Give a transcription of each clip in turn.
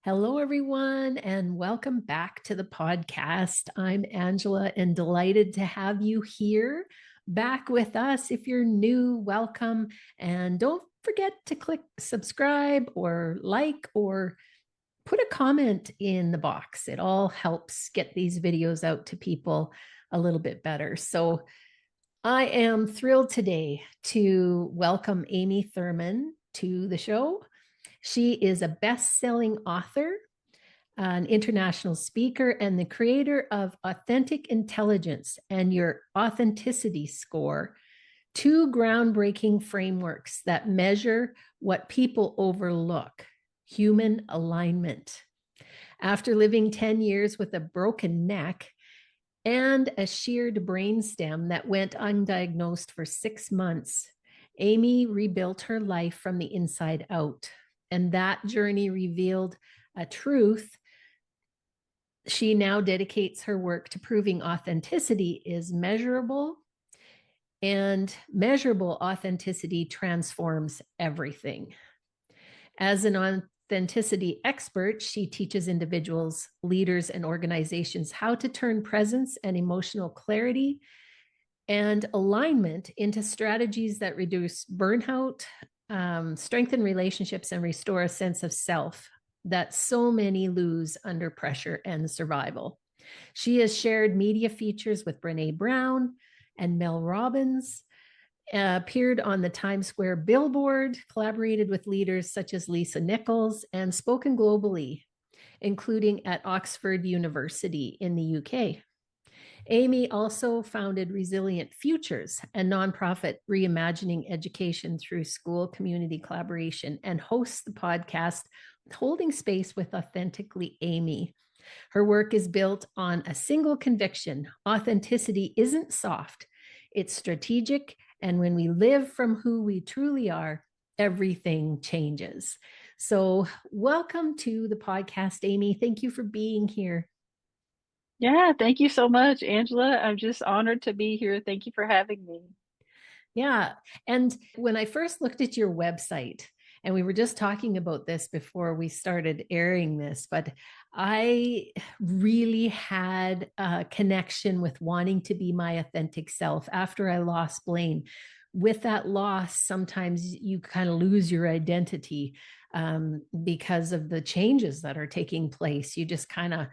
Hello, everyone, and welcome back to the podcast. I'm Angela and delighted to have you here back with us. If you're new, welcome. And don't forget to click subscribe or like or put a comment in the box. It all helps get these videos out to people a little bit better. So I am thrilled today to welcome Amy Thurman to the show. She is a best-selling author, an international speaker, and the creator of Authentic Intelligence and Your Authenticity Score, two groundbreaking frameworks that measure what people overlook: human alignment. After living 10 years with a broken neck and a sheared brainstem that went undiagnosed for 6 months, Amy rebuilt her life from the inside out. And that journey revealed a truth. She now dedicates her work to proving authenticity is measurable, and measurable authenticity transforms everything. As an authenticity expert, she teaches individuals, leaders, and organizations how to turn presence and emotional clarity and alignment into strategies that reduce burnout, strengthen relationships, and restore a sense of self that so many lose under pressure and survival. She has shared media features with Brene Brown and Mel Robbins, appeared on the Times Square billboard, collaborated with leaders such as Lisa Nichols, and spoken globally, including at Oxford University in the UK. Amy also founded Resilient Futures, a nonprofit reimagining education through school community collaboration, and hosts the podcast Holding Space with Authentically Amy. Her work is built on a single conviction: authenticity isn't soft, it's strategic. And when we live from who we truly are, everything changes. So, welcome to the podcast, Amy. Thank you for being here. Yeah, thank you so much, Angela. I'm just honored to be here. Thank you for having me. Yeah. And when I first looked at your website, and we were just talking about this before we started airing this, but I really had a connection with wanting to be my authentic self after I lost Blaine. With that loss, sometimes you kind of lose your identity because of the changes that are taking place. You just kind of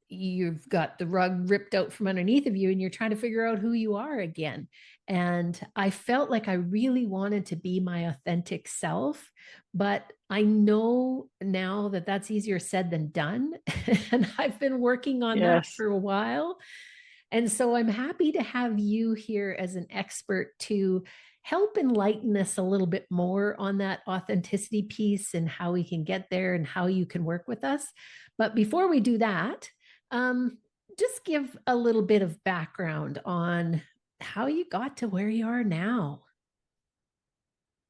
you've got the rug ripped out from underneath of you and you're trying to figure out who you are again. And I felt like I really wanted to be my authentic self, but I know now that that's easier said than done. And I've been working on that Yes. for a while. And so I'm happy to have you here as an expert to help enlighten us a little bit more on that authenticity piece and how we can get there and how you can work with us. But before we do that, um, just give a little bit of background on how you got to where you are now.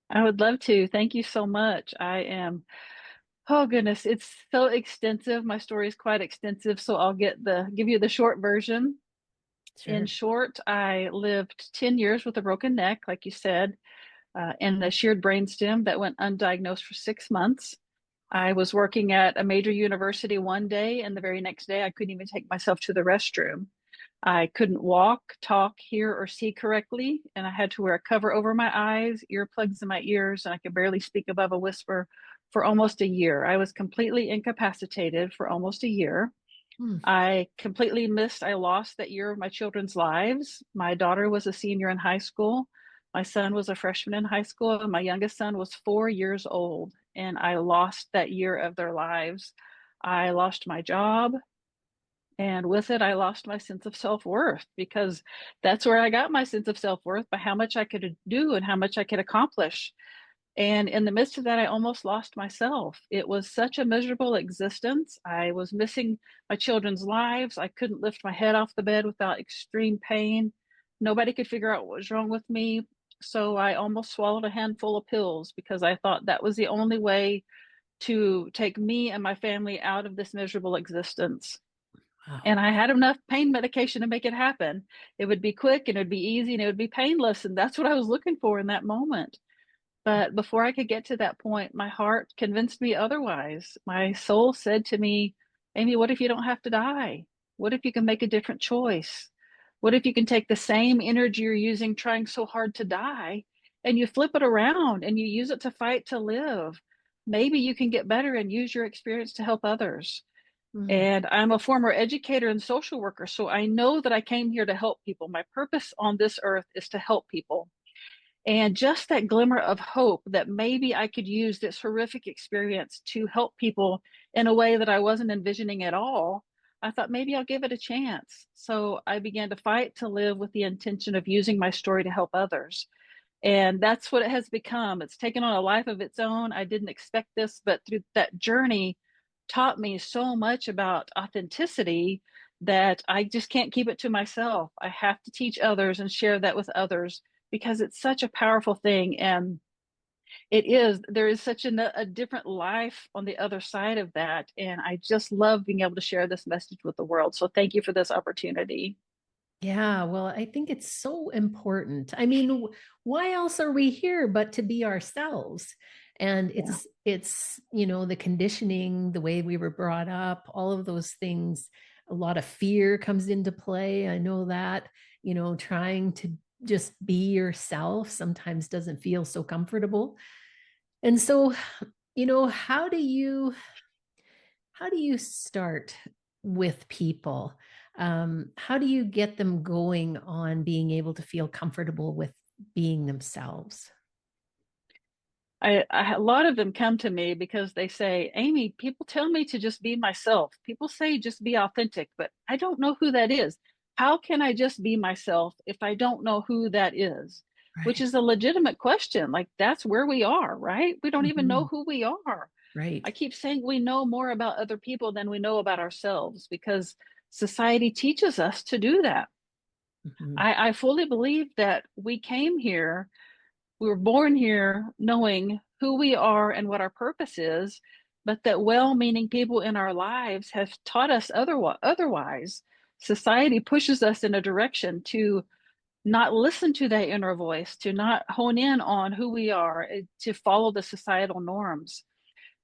I would love to. Thank you so much. Oh goodness, it's so extensive. My story is quite extensive, so I'll give you the short version. In Sure. short, I lived 10 years with a broken neck, like you said, and a sheared brainstem that went undiagnosed for 6 months. I was working at a major university one day, and the very next day, I couldn't even take myself to the restroom. I couldn't walk, talk, hear, or see correctly, and I had to wear a cover over my eyes, earplugs in my ears, and I could barely speak above a whisper for almost a year. I was completely incapacitated for almost a year. Hmm. I lost that year of my children's lives. My daughter was a senior in high school. My son was a freshman in high school, and my youngest son was 4 years old. And I lost that year of their lives. I lost my job. And with it, I lost my sense of self worth because that's where I got my sense of self worth by how much I could do and how much I could accomplish. And in the midst of that, I almost lost myself. It was such a miserable existence. I was missing my children's lives. I couldn't lift my head off the bed without extreme pain. Nobody could figure out what was wrong with me. So I almost swallowed a handful of pills because I thought that was the only way to take me and my family out of this miserable existence. Wow. And I had enough pain medication to make it happen. It would be quick and it would be easy and it would be painless. And that's what I was looking for in that moment. But before I could get to that point, my heart convinced me otherwise. My soul said to me, Amy, what if you don't have to die? What if you can make a different choice? What if you can take the same energy you're using trying so hard to die and you flip it around and you use it to fight to live? Maybe you can get better and use your experience to help others. Mm. And I'm a former educator and social worker, so I know that I came here to help people. My purpose on this earth is to help people. And just that glimmer of hope that maybe I could use this horrific experience to help people in a way that I wasn't envisioning at all, I thought maybe I'll give it a chance. So I began to fight to live with the intention of using my story to help others. And that's what it has become. It's taken on a life of its own. I didn't expect this, but through that journey taught me so much about authenticity that I just can't keep it to myself. I have to teach others and share that with others because it's such a powerful thing. And there is such a different life on the other side of that. And I just love being able to share this message with the world. So thank you for this opportunity. Yeah, well, I think it's so important. I mean, why else are we here but to be ourselves? And Yeah. it's the conditioning, the way we were brought up, all of those things. A lot of fear comes into play. I know that, trying to just be yourself sometimes doesn't feel so comfortable. And so, how do you start with people? How do you get them going on being able to feel comfortable with being themselves? A lot of them come to me because they say, Amy, people tell me to just be myself. People say just be authentic, but I don't know who that is. How can I just be myself if I don't know who that is? Which Right. is a legitimate question. Like, that's where we are, right? We don't even know Mhm. who we are. I Right. keep saying we know more about other people than we know about ourselves because society teaches us to do that. Mhm. I fully believe that we were born here knowing who we are and what our purpose is, but that well meaning people in our lives have taught us otherwise. Society pushes us in a direction to not listen to that inner voice, to not hone in on who we are, to follow the societal norms.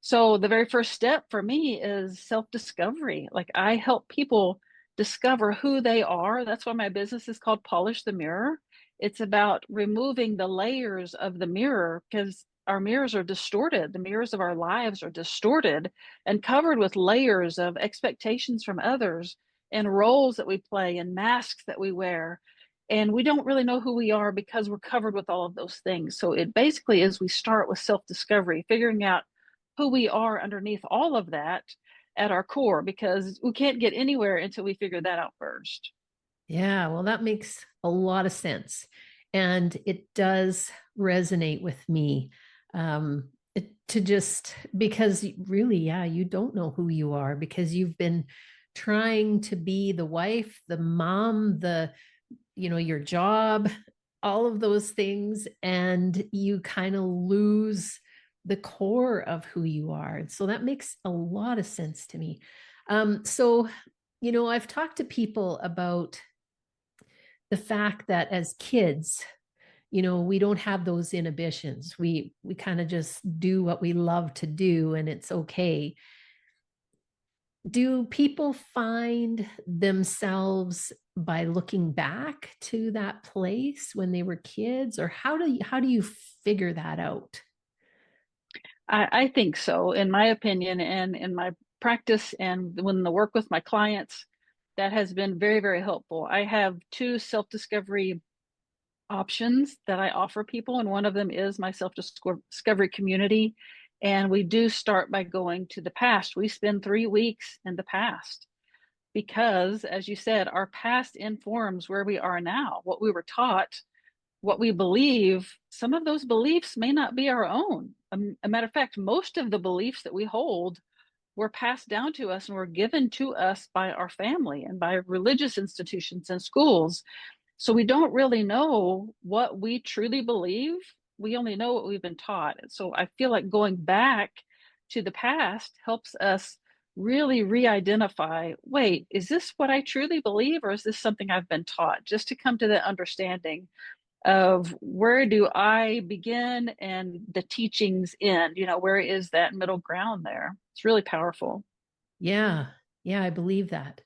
So the very first step for me is self-discovery. Like I help people discover who they are. That's why my business is called Polish the Mirror. It's about removing the layers of the mirror because our mirrors are distorted. The mirrors of our lives are distorted and covered with layers of expectations from others and roles that we play and masks that we wear. And we don't really know who we are because we're covered with all of those things. So it basically is we start with self-discovery, figuring out who we are underneath all of that at our core because we can't get anywhere until we figure that out first. Yeah, well, that makes a lot of sense. And it does resonate with me. To just because really, yeah, you don't know who you are because you've been trying to be the wife, the mom, your job, all of those things, and you kind of lose the core of who you are. So that makes a lot of sense to me. So I've talked to people about the fact that as kids, we don't have those inhibitions. We kind of just do what we love to do and it's okay. Do people find themselves by looking back to that place when they were kids, or how do you figure that out? I think so, in my opinion, and in my practice, and when the work with my clients, that has been very, very helpful. I have two self discovery options that I offer people, and one of them is my self discovery community. And we do start by going to the past. We spend 3 weeks in the past because, as you said, our past informs where we are now, what we were taught, what we believe. Some of those beliefs may not be our own. A matter of fact, most of the beliefs that we hold were passed down to us and were given to us by our family and by religious institutions and schools. So we don't really know what we truly believe. We only know what we've been taught. So I feel like going back to the past helps us really re-identify, wait, is this what I truly believe or is this something I've been taught? Just to come to that understanding of where do I begin and the teachings end? Where is that middle ground there? It's really powerful. Yeah. Yeah, I believe that.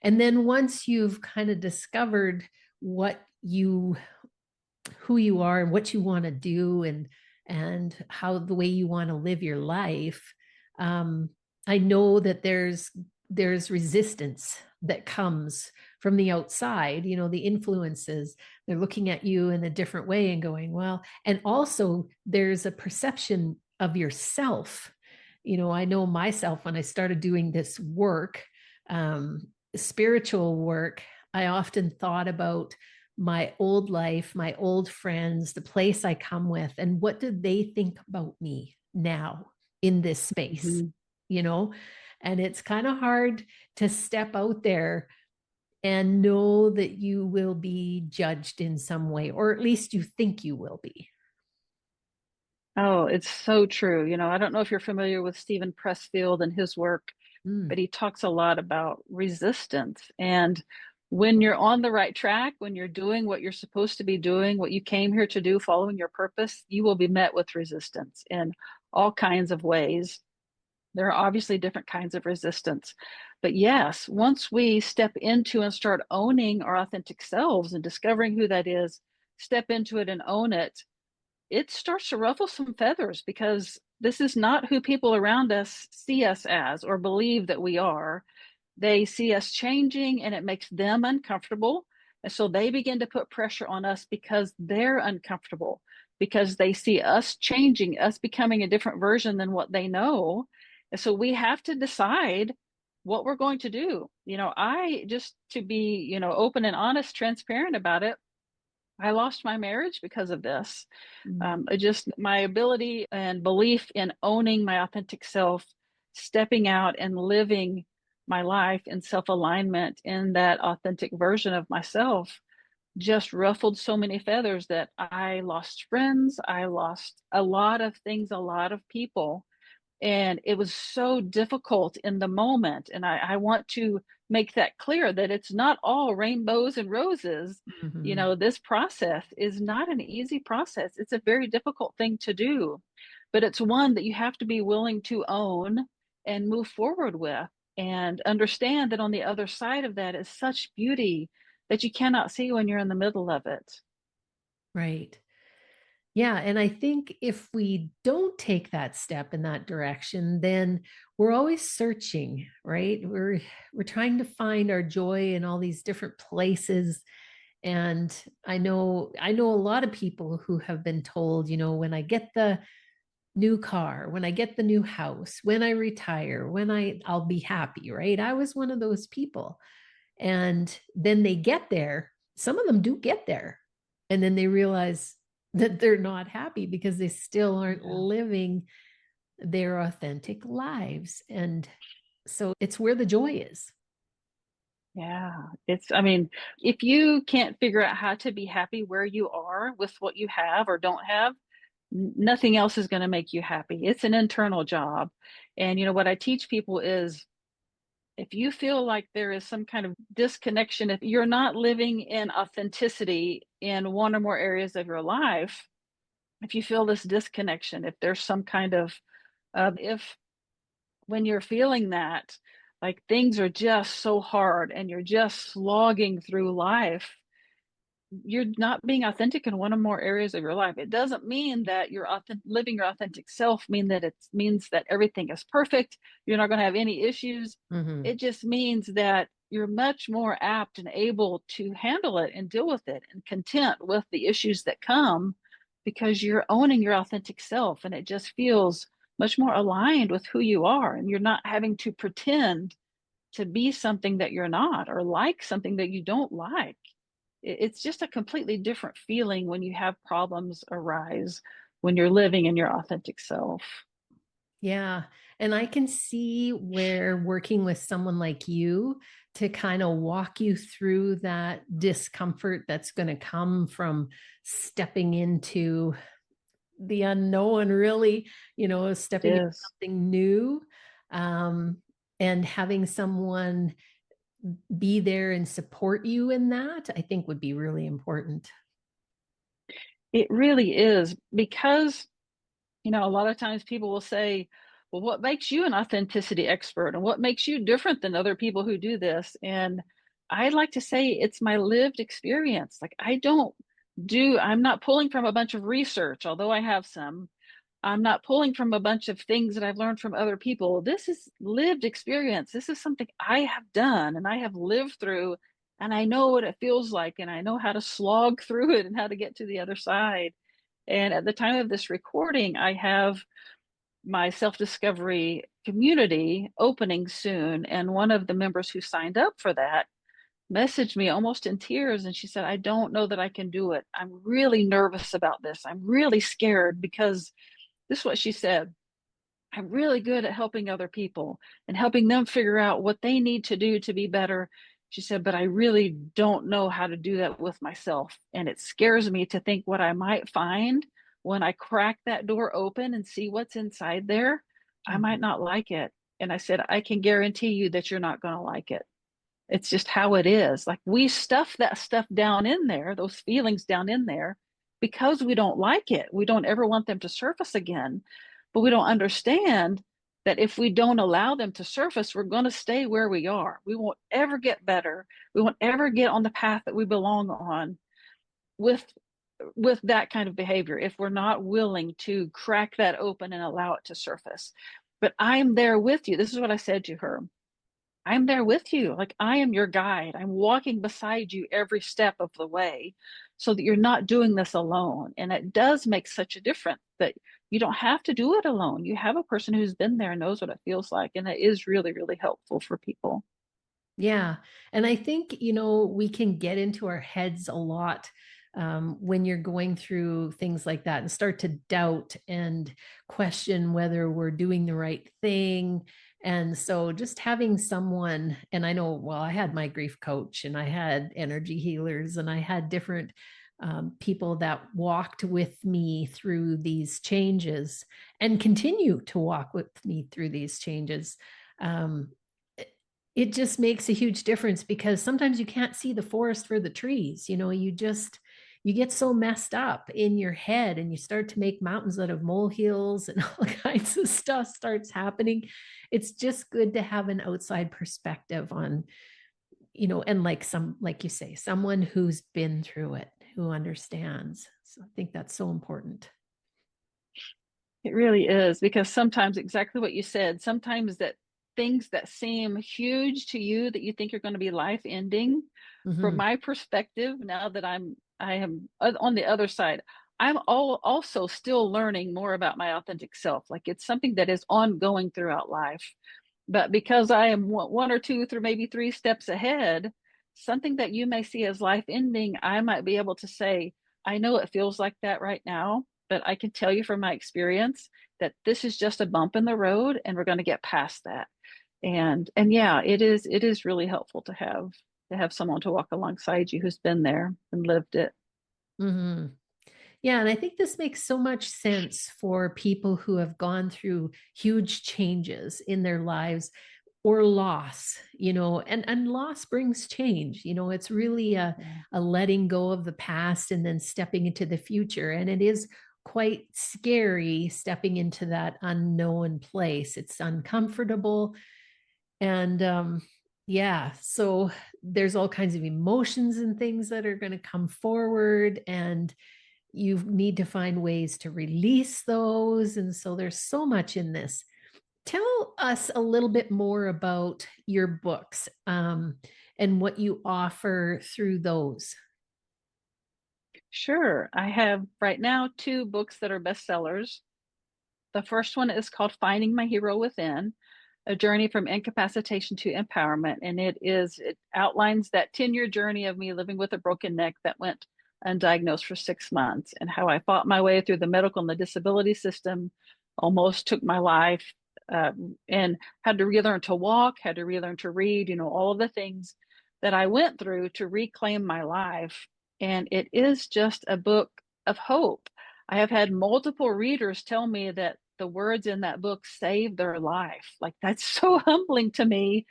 And then once you've kind of discovered what you who you are and what you want to do and how the way you want to live your life, um, I know that there's resistance that comes from the outside, the influences. They're looking at you in a different way and going, well, and also there's a perception of yourself. I know myself when I started doing this work, um, spiritual work. I often thought about my old life, my old friends, the place I come with, and what do they think about me now in this space, Mhm. you know? And it's kind of hard to step out there and know that you will be judged in some way, or at least you think you will be. Oh, it's so true. I don't know if you're familiar with Stephen Pressfield and his work, Mm, but he talks a lot about resistance. And when you're on the right track, when you're doing what you're supposed to be doing, what you came here to do, following your purpose, you will be met with resistance in all kinds of ways. There are obviously different kinds of resistance. But yes, once we step into and start owning our authentic selves and discovering who that is, step into it and own it, it starts to ruffle some feathers because this is not who people around us see us as or believe that we are. They see us changing and it makes them uncomfortable. And so they begin to put pressure on us because they're uncomfortable, because they see us changing, us becoming a different version than what they know. And so we have to decide what we're going to do. I just to be, open and honest, transparent about it. I lost my marriage because of this. mm, Just my ability and belief in owning my authentic self, stepping out and living my life in self alignment in that authentic version of myself just ruffled so many feathers that I lost friends. I lost a lot of things, a lot of people, and it was so difficult in the moment. And I want to make that clear that it's not all rainbows and roses. mhm. This process is not an easy process. It's a very difficult thing to do, but it's one that you have to be willing to own and move forward with, and understand that on the other side of that is such beauty that you cannot see when you're in the middle of it. Right. Yeah, and I think if we don't take that step in that direction, then we're always searching, right? We're trying to find our joy in all these different places. And I know a lot of people who have been told, when I get the new car, when I get the new house, when I retire, I'll be happy, right? I was one of those people. And then they get there. Some of them do get there. And then they realize that they're not happy because they still aren't Yeah. living their authentic lives. And so it's where the joy is. Yeah, I mean, if you can't figure out how to be happy where you are with what you have or don't have, nothing else is going to make you happy. It's an internal job. And what I teach people is if you feel like there is some kind of disconnection, if you're not living in authenticity in one or more areas of your life, if you feel this disconnection, if there's some kind of, if when you're feeling that, like things are just so hard and you're just slogging through life, you're not being authentic in one or more areas of your life. It doesn't mean that you're living your authentic self mean that it means that everything is perfect. You're not going to have any issues. Mm-hmm. It just means that you're much more apt and able to handle it and deal with it and content with the issues that come because you're owning your authentic self, and it just feels much more aligned with who you are, and you're not having to pretend to be something that you're not or like something that you don't like. It's just a completely different feeling when you have problems arise when you're living in your authentic self. Yeah. And I can see where working with someone like you to kind of walk you through that discomfort that's going to come from stepping into the unknown, really, It stepping into is. something new, um, and having someone be there and support you in that, I think would be really important. It really is because, a lot of times people will say, well, what makes you an authenticity expert and what makes you different than other people who do this? And I'd like to say it's my lived experience. Like I'm not pulling from a bunch of research, although I have some. I'm not pulling from a bunch of things that I've learned from other people. This is lived experience. This is something I have done and I have lived through, and I know what it feels like, and I know how to slog through it and how to get to the other side. And at the time of this recording, I have my self-discovery community opening soon. And one of the members who signed up for that messaged me almost in tears. And she said, I don't know that I can do it. I'm really nervous about this. I'm really scared because this is what she said. I'm really good at helping other people and helping them figure out what they need to do to be better. She said, but I really don't know how to do that with myself. And it scares me to think what I might find when I crack that door open and see what's inside there. I might not like it. And I said, I can guarantee you that you're not going to like it. It's just how it is. Like we stuff that stuff down in there, those feelings down in there, because we don't like it. We don't ever want them to surface again. But we don't understand that if we don't allow them to surface, we're going to stay where we are. We won't ever get better. We won't ever get on the path that we belong on with that kind of behavior if we're not willing to crack that open and allow it to surface. But I'm there with you. This is what I said to her. I'm there with you. Like I am your guide. I'm walking beside you every step of the way so that you're not doing this alone. And it does make such a difference that you don't have to do it alone. You have a person who's been there and knows what it feels like. And it is really, really helpful for people. Yeah. And I think, we can get into our heads a lot when you're going through things like that and start to doubt and question whether we're doing the right thing. And so just having someone, and I know, well, I had my grief coach and I had energy healers and I had different people that walked with me through these changes and continue to walk with me through these changes. Um, it just makes a huge difference because sometimes you can't see the forest for the trees. You get so messed up in your head and you start to make mountains out of molehills and all kinds of stuff starts happening. It's just good to have an outside perspective on, and like you say, someone who's been through it, who understands. So I think that's so important. It really is because sometimes exactly what you said, sometimes that things that seem huge to you that you think are going to be life ending, from Mm-hmm. my perspective, now that I am on the other side, I'm also still learning more about my authentic self. Like it's something that is ongoing throughout life. But because I am one or two through maybe three steps ahead, something that you may see as life ending, I might be able to say, I know it feels like that right now, but I can tell you from my experience that this is just a bump in the road and we're going to get past that. And yeah, it is really helpful to have someone to walk alongside you who's been there and lived it. Mm-hmm. Yeah, and I think this makes so much sense for people who have gone through huge changes in their lives or loss, and loss brings change. It's really Yeah. a letting go of the past and then stepping into the future. And it is quite scary stepping into that unknown place. It's uncomfortable. And yeah, so there's all kinds of emotions and things that are going to come forward. And you need to find ways to release those. And so there's so much in this. Tell us a little bit more about your books and what you offer through those. Sure. I have right now two books that are bestsellers. The first one is called Finding My Hero Within, a journey from incapacitation to empowerment. And it outlines that 10-year journey of me living with a broken neck that went undiagnosed for 6 months and how I fought my way through the medical and the disability system, almost took my life, and had to relearn to walk, had to relearn to read, all of the things that I went through to reclaim my life. And it is just a book of hope. I have had multiple readers tell me that the words in that book saved their life. Like that's so humbling to me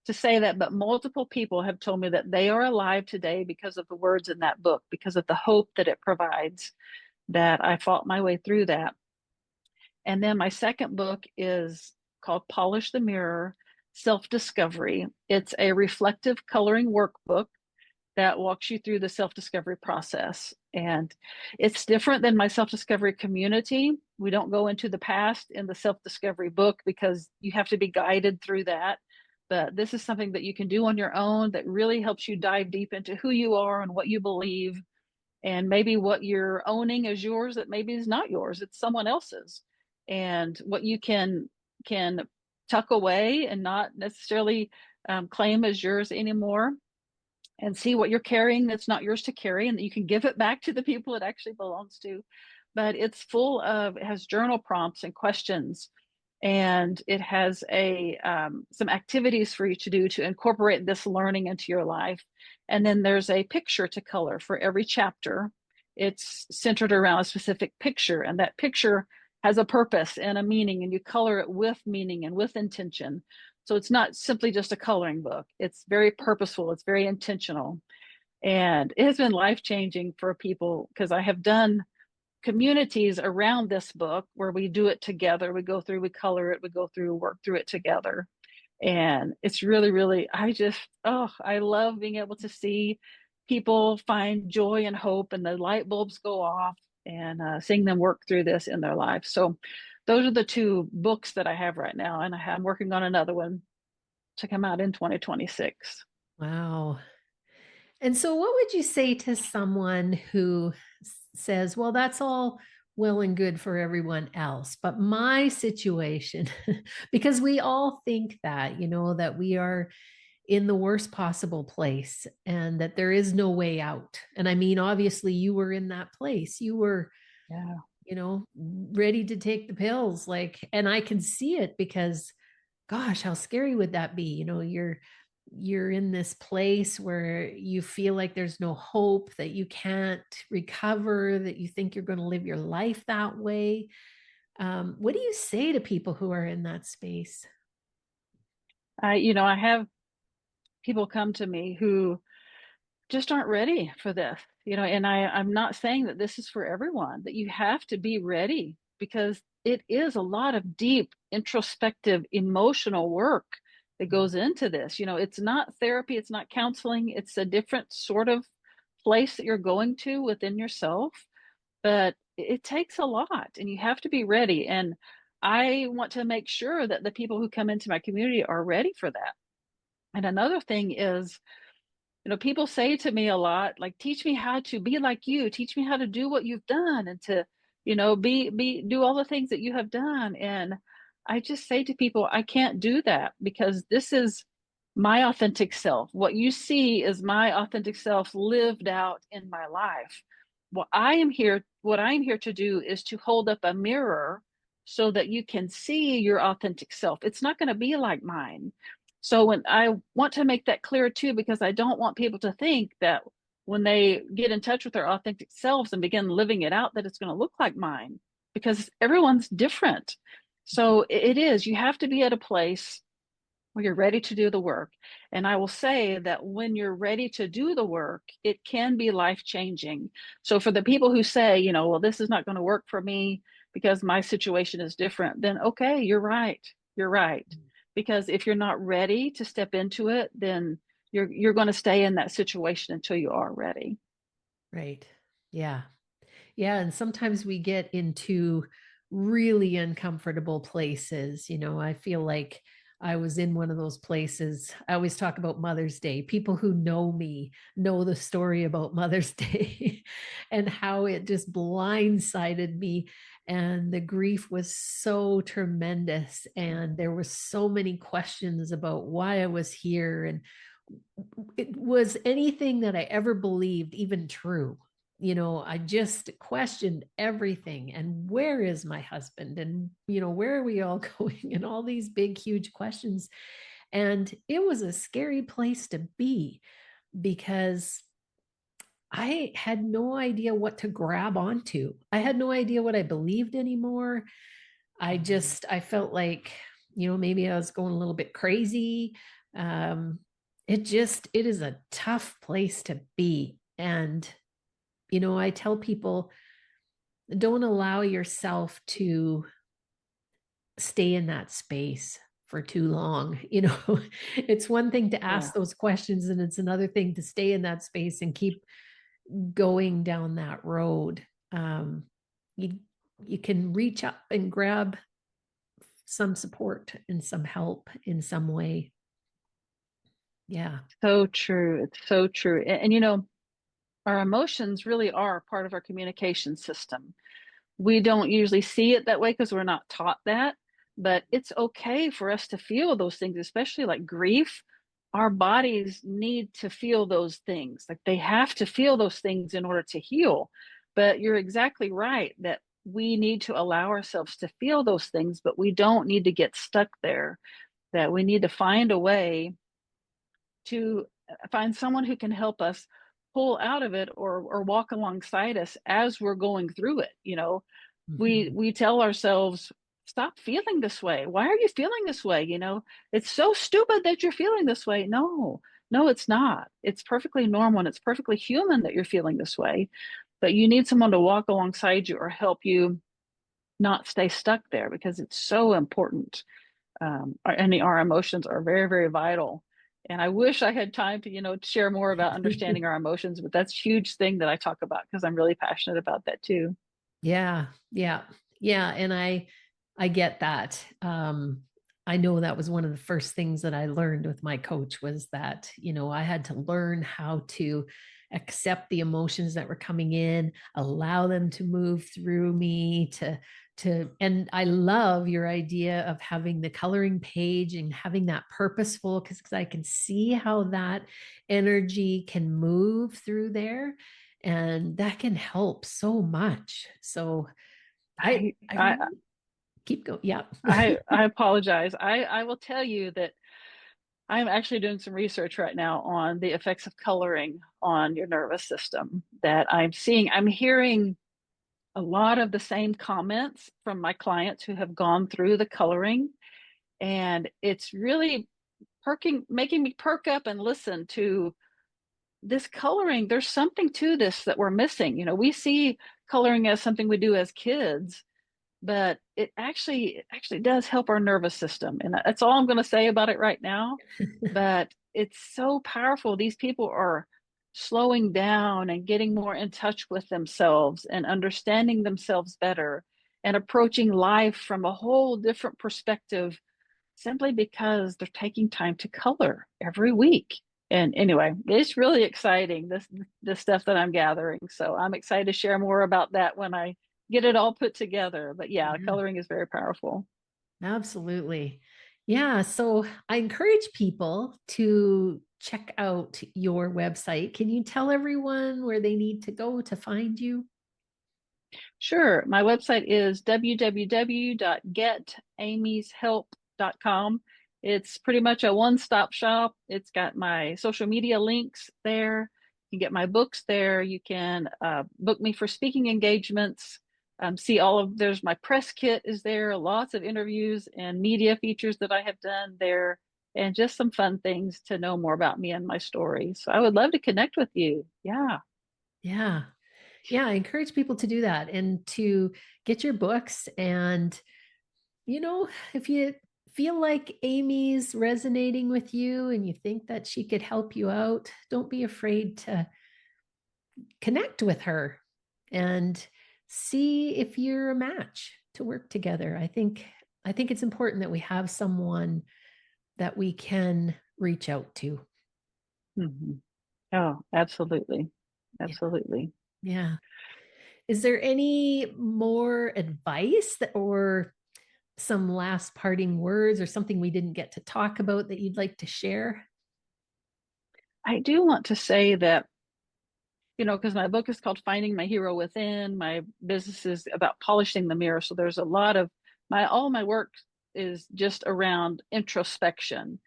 to say that, but multiple people have told me that they are alive today because of the words in that book, because of the hope that it provides. that I fought my way through that. And then my second book is called Polish the Mirror, Self-Discovery. It's a reflective coloring workbook that walks you through the self-discovery process. And it's different than my self-discovery community. We don't go into the past in the self-discovery book because you have to be guided through that. But this is something that you can do on your own that really helps you dive deep into who you are and what you believe, and maybe what you're owning as yours that maybe is not yours, it's someone else's, and what you can tuck away and not necessarily claim as yours anymore, and see what you're carrying that's not yours to carry, and that you can give it back to the people it actually belongs to. But it's full of, it has journal prompts and questions, and it has some activities for you to do to incorporate this learning into your life. And then there's a picture to color for every chapter. It's centered around a specific picture, and that picture has a purpose and a meaning, and you color it with meaning and with intention. So it's not simply just a coloring book. It's very purposeful. It's very intentional. And it has been life-changing for people, because I have done communities around this book where we do it together. We go through, we color it, we go through, work through it together. And it's really, really, I love being able to see people find joy and hope, and the light bulbs go off, and seeing them work through this in their lives. So those are the two books that I have right now. And I'm working on another one to come out in 2026. Wow. And so, what would you say to someone who says, well, that's all well and good for everyone else, but my situation, because we all think that, that we are in the worst possible place and that there is no way out. And I mean, obviously, you were in that place. You were, Yeah. ready to take the pills. And I can see it because, gosh, how scary would that be? You're in this place where you feel like there's no hope, that you can't recover, that you think you're going to live your life that way. What do you say to people who are in that space? I have people come to me who just aren't ready for this, and I'm not saying that this is for everyone, that you have to be ready, because it is a lot of deep introspective emotional work that goes into this. It's not therapy, it's not counseling, it's a different sort of place that you're going to within yourself, but it takes a lot, and you have to be ready. And I want to make sure that the people who come into my community are ready for that. And another thing is, people say to me a lot, like, teach me how to be like you, teach me how to do what you've done, and to, do all the things that you have done. And I just say to people, I can't do that, because this is my authentic self. What you see is my authentic self lived out in my life. What I am here to do is to hold up a mirror so that you can see your authentic self. It's not going to be like mine. So when I want to make that clear too, because I don't want people to think that when they get in touch with their authentic selves and begin living it out, that it's going to look like mine, because everyone's different. So it is, you have to be at a place where you're ready to do the work. And I will say that when you're ready to do the work, it can be life changing. So for the people who say, well, this is not going to work for me because my situation is different, then okay, you're right. You're right. Because if you're not ready to step into it, then you're going to stay in that situation until you are ready. Right. Yeah. Yeah. And sometimes we get into really uncomfortable places. I feel like I was in one of those places. I always talk about Mother's Day. People who know me know the story about Mother's Day and how it just blindsided me. And the grief was so tremendous. And there were so many questions about why I was here, and it was anything that I ever believed even true. I just questioned everything. And where is my husband? And, where are we all going? And all these big, huge questions. And it was a scary place to be, because I had no idea what to grab onto. I had no idea what I believed anymore. I felt like, maybe I was going a little bit crazy. Um, it is a tough place to be. And, I tell people, don't allow yourself to stay in that space for too long. It's one thing to Yeah. ask those questions, and it's another thing to stay in that space and keep going down that road. um, you you can reach up and grab some support and some help in some way. Yeah. So true. It's so true. Our emotions really are part of our communication system. We don't usually see it that way because we're not taught that, but it's okay for us to feel those things, especially like grief. Our bodies need to feel those things. Like they have to feel those things in order to heal. But you're exactly right that we need to allow ourselves to feel those things, but we don't need to get stuck there. That we need to find a way to find someone who can help us pull out of it or walk alongside us as we're going through it. Mhm. We tell ourselves, stop feeling this way. Why are you feeling this way? It's so stupid that you're feeling this way. No, no, it's not. It's perfectly normal and it's perfectly human that you're feeling this way, but you need someone to walk alongside you or help you not stay stuck there, because it's so important. Our emotions are very, very vital. And I wish I had time to, share more about understanding our emotions, but that's a huge thing that I talk about because I'm really passionate about that too. Yeah, yeah, yeah. And I get that. I know that was one of the first things that I learned with my coach was that, I had to learn how to accept the emotions that were coming in, allow them to move through me, and I love your idea of having the coloring page and having that purposeful, because I can see how that energy can move through there, and that can help so much. So I I I keep going. Yeah. I apologize. I will tell you that I'm actually doing some research right now on the effects of coloring on your nervous system. That I'm hearing a lot of the same comments from my clients who have gone through the coloring, and it's really making me perk up and listen to this coloring. There's something to this that we're missing. We see coloring as something we do as kids, but it actually does help our nervous system. And that's all I'm going to say about it right now. But it's so powerful. These people are slowing down and getting more in touch with themselves and understanding themselves better and approaching life from a whole different perspective, simply because they're taking time to color every week. And anyway, it's really exciting, this stuff that I'm gathering. So I'm excited to share more about that when I get it all put together. But yeah, Yeah, coloring is very powerful. absolutely. Yeah. So I encourage people to check out your website. Can you tell everyone where they need to go to find you? Sure. My website is www.getamyshelp.com. It's pretty much a one-stop shop. It's got my social media links there. You can get my books there. You can book me for speaking engagements. There's my press kit is there, lots of interviews and media features that I have done there, and just some fun things to know more about me and my story. So I would love to connect with you. Yeah. Yeah. Yeah. I encourage people to do that and to get your books. And, if you feel like Amy's resonating with you and you think that she could help you out, don't be afraid to connect with her and see if you're a match to work together. I think it's important that we have someone that we can reach out to. Mhm. Oh, absolutely. Yeah. Absolutely. Yeah. Is there any more advice or some last parting words or something we didn't get to talk about that you'd like to share? I do want to say that, because my book is called Finding My Hero Within, my business is about polishing the mirror. So there's a lot of all my work is just around introspection.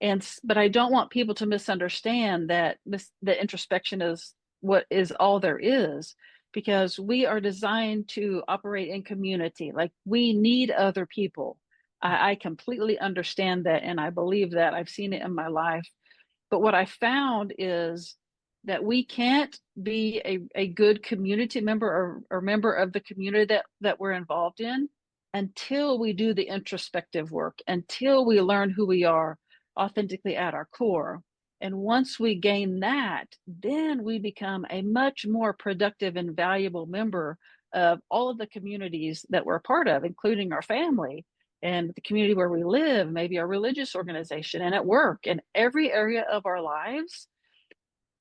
But I don't want people to misunderstand that the introspection is what is all there is, because we are designed to operate in community. Like we need other people. I completely understand that, and I believe that. I've seen it in my life. But what I found is that we can't be a good community member or member of the community that we're involved in until we do the introspective work, until we learn who we are authentically at our core. And once we gain that, then we become a much more productive and valuable member of all of the communities that we're a part of, including our family and the community where we live, maybe our religious organization, and at work, and every area of our lives.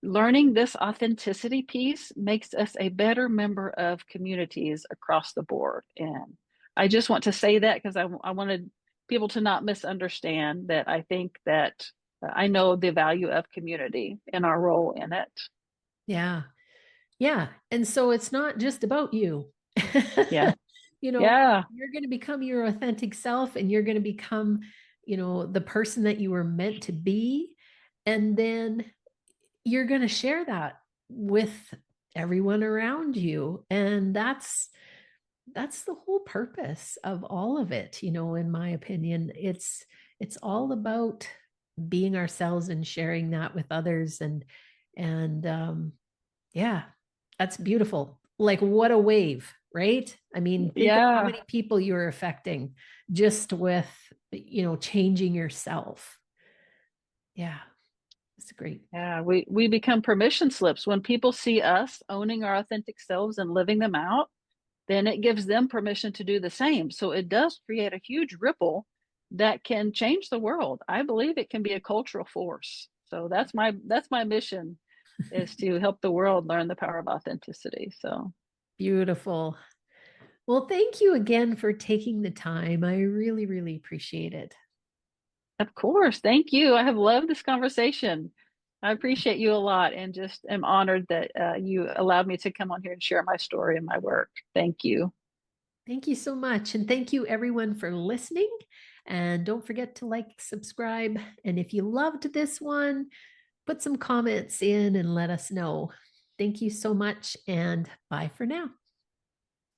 Learning this authenticity piece makes us a better member of communities across the board. And I just want to say that because I wanted people to not misunderstand that. I think that I know the value of community and our role in it. Yeah. Yeah. And so it's not just about you. Yeah. You know, Yeah. you're going to become your authentic self and you're going to become, the person that you were meant to be. And then you're going to share that with everyone around you. And that's the whole purpose of all of it, in my opinion. It's all about being ourselves and sharing that with others. And yeah, that's beautiful. Like, what a wave, right? I mean, think of how Yeah. many people you're affecting just with, changing yourself. Yeah, it's great. Yeah. We become permission slips when people see us owning our authentic selves and living them out, then it gives them permission to do the same. So it does create a huge ripple that can change the world. I believe it can be a cultural force. So that's my mission, is to help the world learn the power of authenticity. So Beautiful. Well, thank you again for taking the time. I really, really appreciate it. of course, thank you. I have loved this conversation. I appreciate you a lot and just am honored that you allowed me to come on here and share my story and my work. Thank you. Thank you so much. And thank you, everyone, for listening. And don't forget to like, subscribe. And if you loved this one, put some comments in and let us know. Thank you so much. And bye for now.